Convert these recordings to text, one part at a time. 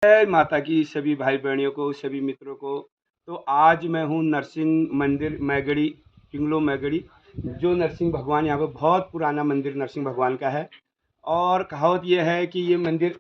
जय माता की सभी भाई बहनियों को, सभी मित्रों को। तो आज मैं हूँ नरसिंह मंदिर मैगड़ी, पिंगलो मैगड़ी। जो नरसिंह भगवान, यहाँ पे बहुत पुराना मंदिर नरसिंह भगवान का है। और कहावत ये है कि ये मंदिर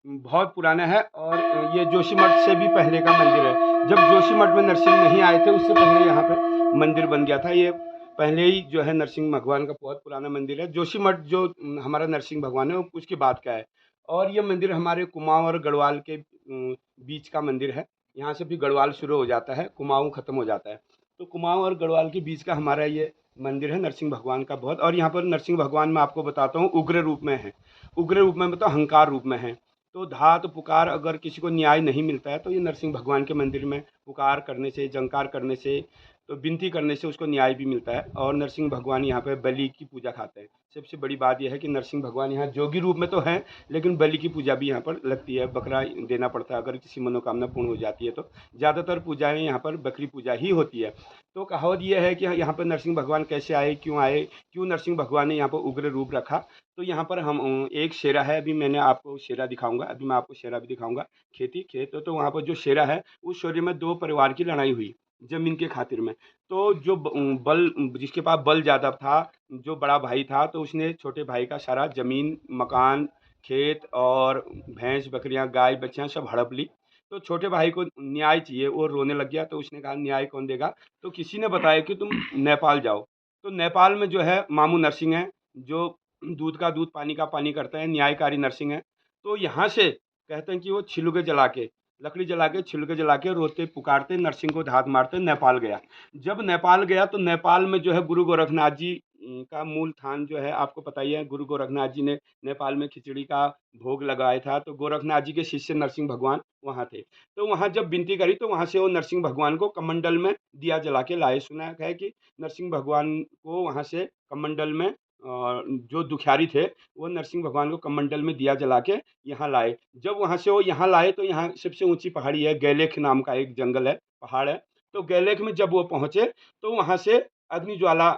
बहुत पुराना है और ये जोशीमठ से भी पहले का मंदिर है। जब जोशीमठ में नरसिंह नहीं आए थे, उससे पहले यहाँ पे मंदिर बन गया था। ये पहले ही जो है नरसिंह भगवान का बहुत पुराना मंदिर है। जोशीमठ जो हमारा नरसिंह भगवान है वो उसके बाद का है। और ये मंदिर हमारे कुमाऊं और गढ़वाल के बीच का मंदिर है। यहाँ से भी गढ़वाल शुरू हो जाता है, कुमाऊं खत्म हो जाता है। तो कुमाऊं और गढ़वाल के बीच का हमारा ये मंदिर है नरसिंह भगवान का बहुत। और यहाँ पर नरसिंह भगवान मैं आपको बताता हूँ उग्र रूप में है। उग्र रूप में मतलब अहंकार रूप में है। तो धात पुकार, अगर किसी को न्याय नहीं मिलता है तो ये नरसिंह भगवान के मंदिर में पुकार करने से, जंकार करने से, तो विनती करने से उसको न्याय भी मिलता है। और नरसिंह भगवान यहाँ पे बलि की पूजा खाते हैं। सबसे बड़ी बात यह है कि नरसिंह भगवान यहाँ जोगी रूप में तो हैं, लेकिन बलि की पूजा भी यहाँ पर लगती है। बकरा देना पड़ता है अगर किसी मनोकामना पूर्ण हो जाती है तो। ज़्यादातर पूजाएं यहाँ पर बकरी पूजा ही होती है। तो कहावत यह है कि यहाँ पर नरसिंह भगवान कैसे आए, क्यों नरसिंह भगवान ने यहाँ पर उग्र रूप रखा। तो यहाँ पर हम एक शेरा है, अभी मैंने आपको शेरा दिखाऊंगा, अभी मैं आपको शेरा भी दिखाऊंगा। खेत तो वहाँ पर जो शेरा है, उस शेरे में दो परिवार की लड़ाई हुई जमीन के खातिर में। तो जो बल, जिसके पास बल ज़्यादा था, जो बड़ा भाई था, तो उसने छोटे भाई का सारा ज़मीन, मकान, खेत और भैंस, बकरियां, गाय, बच्चियां सब हड़प ली। तो छोटे भाई को न्याय चाहिए, वो रोने लग गया। तो उसने कहा न्याय कौन देगा। तो किसी ने बताया कि तुम नेपाल जाओ। तो नेपाल में जो है मामू नरसिंह है, जो दूध का दूध, पानी का पानी करते हैं, न्यायकारी नरसिंह है। तो यहाँ से कहते हैं कि वो छिलके जला के, लकड़ी जला के, छिलके जला के रोते पुकारते नरसिंह को धात मारते नेपाल गया। जब नेपाल गया तो नेपाल में जो है गुरु गोरखनाथ जी का मूल स्थान जो है, आपको पता ही है। गुरु गोरखनाथ जी ने नेपाल में खिचड़ी का भोग लगाया था। तो गोरखनाथ जी के शिष्य नरसिंह भगवान वहाँ थे। तो वहाँ जब विनती करी तो वहाँ से वो नरसिंह भगवान को कमंडल में दिया जला के लाए। सुना है कि नरसिंह भगवान को वहाँ से कमंडल में जो दुखियारी थे, वो नरसिंह भगवान को कमंडल में दिया जला के यहाँ लाए। जब वहाँ से वो यहाँ लाए तो यहाँ सबसे ऊंची पहाड़ी है, गैलेख नाम का एक जंगल है, पहाड़ है। तो गैलेख में जब वो पहुँचे तो वहाँ से अग्नि ज्वाला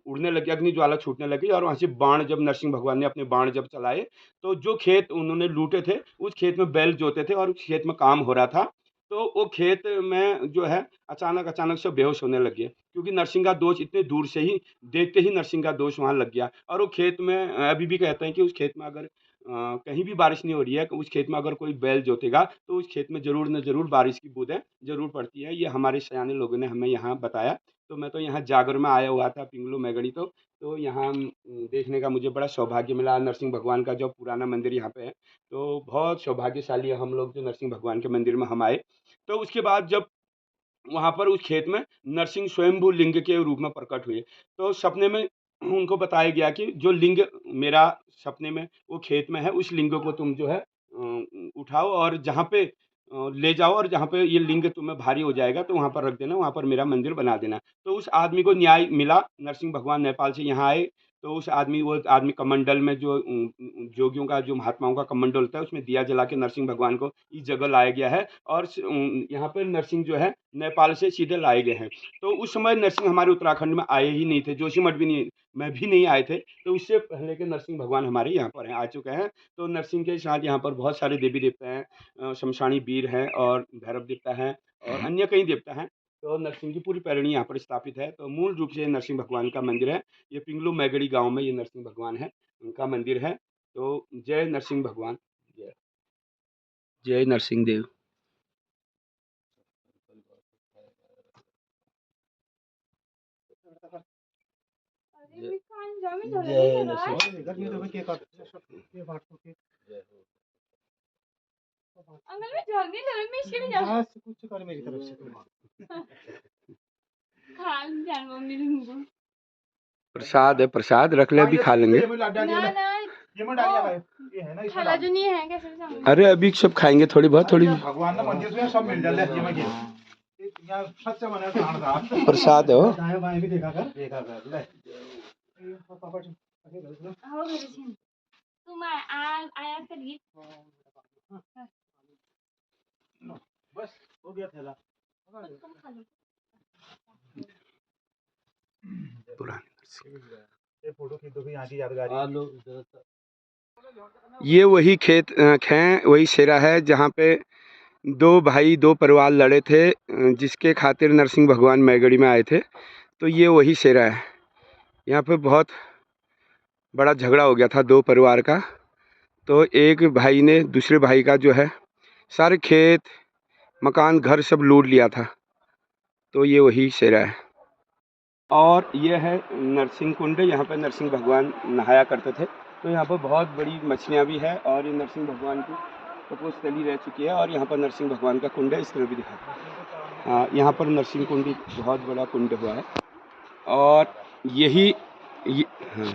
उड़ने लगी, अग्नि ज्वाला छूटने लगी। और वहाँ से बाण, जब नरसिंह भगवान ने अपने बाण जब चलाए, तो जो खेत उन्होंने लूटे थे, उस खेत में बैल जोते थे और उस खेत में काम हो रहा था। तो वो खेत में जो है अचानक अचानक से बेहोश होने लगे, क्योंकि नरसिंह का दोष इतने दूर से ही देखते ही नरसिंह का दोष वहाँ लग गया। और वो खेत में अभी भी कहते हैं कि उस खेत में अगर कहीं भी बारिश नहीं हो रही है, उस खेत में अगर कोई बैल जोतेगा तो उस खेत में जरूर न जरूर बारिश की बूंदें जरूर पड़ती है। ये हमारे सयाने लोगों ने हमें यहाँ बताया। तो मैं तो यहाँ जागर में आया हुआ था, पिंगलो मैगड़ी। तो यहाँ देखने का मुझे बड़ा सौभाग्य मिला। नरसिंह भगवान का जो पुराना मंदिर यहाँ पे है, तो बहुत सौभाग्यशाली है हम लोग जो नरसिंह भगवान के मंदिर में हम आए। तो उसके बाद जब वहाँ पर उस खेत में नरसिंह स्वयंभू लिंग के रूप में प्रकट हुए। तो सपने में उनको बताया गया कि जो लिंग मेरा सपने में वो खेत में है, उस लिंग को तुम जो है उठाओ और जहाँ पे ले जाओ, और जहाँ पे ये लिंग तुम्हें भारी हो जाएगा तो वहाँ पर रख देना, वहाँ पर मेरा मंदिर बना देना। तो उस आदमी को न्याय मिला। नरसिंह भगवान नेपाल से यहाँ आए। तो वो आदमी कमंडल में जो जोगियों का, जो महात्माओं का कमंडल होता है, उसमें दिया जला के नरसिंह भगवान को इस जगह लाया गया है। और यहाँ पर नरसिंह जो है नेपाल से सीधे लाए गए हैं। तो उस समय नरसिंह हमारे उत्तराखंड में आए ही नहीं थे, जोशीमठ भी नहीं, मैं भी नहीं आए थे। तो उससे पहले के नरसिंह भगवान हमारे यहाँ पर हैं, आ चुके हैं। तो नरसिंह के साथ यहाँ पर बहुत सारे देवी देवता हैं, शमशानी वीर हैं और भैरव देवता हैं और अन्य कई देवता हैं। तो नरसिंह की पूरी पैरणी यहाँ पर स्थापित है। तो मूल रूप से नरसिंह भगवान का मंदिर है। ये पिंगलू मैगड़ी गांव में ये नरसिंह भगवान है, उनका मंदिर है। तो जय नरसिंह भगवान, जय जय नरसिंह देव। जय प्रसाद है, प्रसाद रख ले, अभी खा लेंगे। अरे अभी सब खाएंगे, थोड़ी बहुत, थोड़ी प्रसाद है वो। बस हो गया थैला। पुरानी फोटो खींच दो, यहाँ की यादगार। ये वही खेत हैं, वही सेरा है जहाँ पे दो भाई दो परिवार लड़े थे, जिसके खातिर नरसिंह भगवान मैगड़ी में आए थे। तो ये वही सेरा है। यहाँ पे बहुत बड़ा झगड़ा हो गया था दो परिवार का। तो एक भाई ने दूसरे भाई का जो है सारे खेत मकान घर सब लूट लिया था। तो ये वही सेरा है। और ये है नरसिंह कुंड। यहाँ पे नरसिंह भगवान नहाया करते थे। तो यहाँ पर बहुत बड़ी मछलियाँ भी है और ये नरसिंह भगवान की तपोस्थली रह चुकी है। और यहाँ पर नरसिंह भगवान का कुंड है, इस तरह भी दिखा। हाँ, यहाँ पर नरसिंह कुंड बहुत बड़ा कुंड हुआ है। और यही हाँ,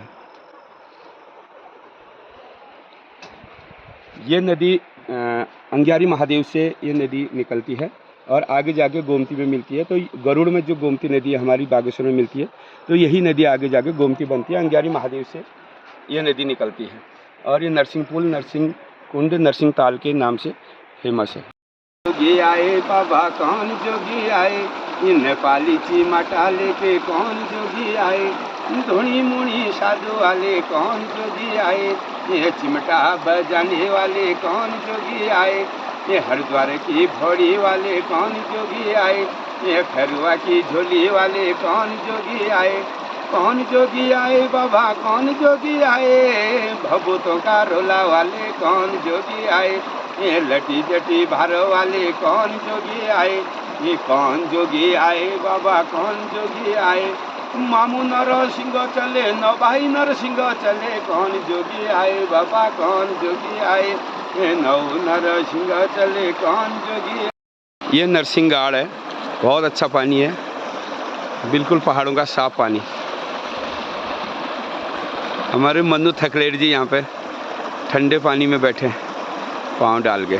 ये नदी अंगियारी महादेव से ये नदी निकलती है और आगे जाके गोमती में मिलती है। तो गरुड़ में जो गोमती नदी है हमारी बागेश्वर में मिलती है, तो यही नदी आगे जाके गोमती बनती है। अंगियारी महादेव से ये नदी निकलती है। और ये नरसिंह पुल, नरसिंह कुंड, नरसिंह ताल के नाम से फेमस है। जोगी आए बाबा कौन जोगी आए, इन नेपाली चिमाटा लेके कौन जोगी आए, धोनी मुनी साधु वाले कौन जोगी आए, ये चिमटा बजाने वाले कौन जोगी आए, ये हरिद्वार की भोड़ी वाले कौन जोगी आए, ये खरुआ की झोली वाले कौन जोगी आए, कौन जोगी आए बाबा कौन जोगी आए, भभूतों का रोला वाले कौन जोगी आए, ये लटी जटी भारो वाले कौन जोगी आए, ये कौन जोगी आए बाबा कौन जोगी आए, मामू नरसिंह चले न भाई नरसिंह चले, कौन जोगी आए बाबा कौन जोगी आए, ये नौ नरसिंह चले कौन जोगी। ये नरसिंहगढ़ है, बहुत अच्छा पानी है, बिल्कुल पहाड़ों का साफ पानी। हमारे मन्नू थकलेट जी यहाँ पे ठंडे पानी में बैठे पाँव डाल के।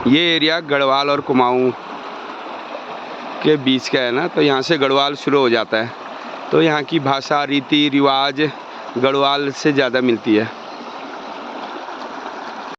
ये एरिया गढ़वाल और कुमाऊं के बीच का है ना, तो यहाँ से गढ़वाल शुरू हो जाता है। तो यहाँ की भाषा रीति रिवाज गढ़वाल से ज़्यादा मिलती है।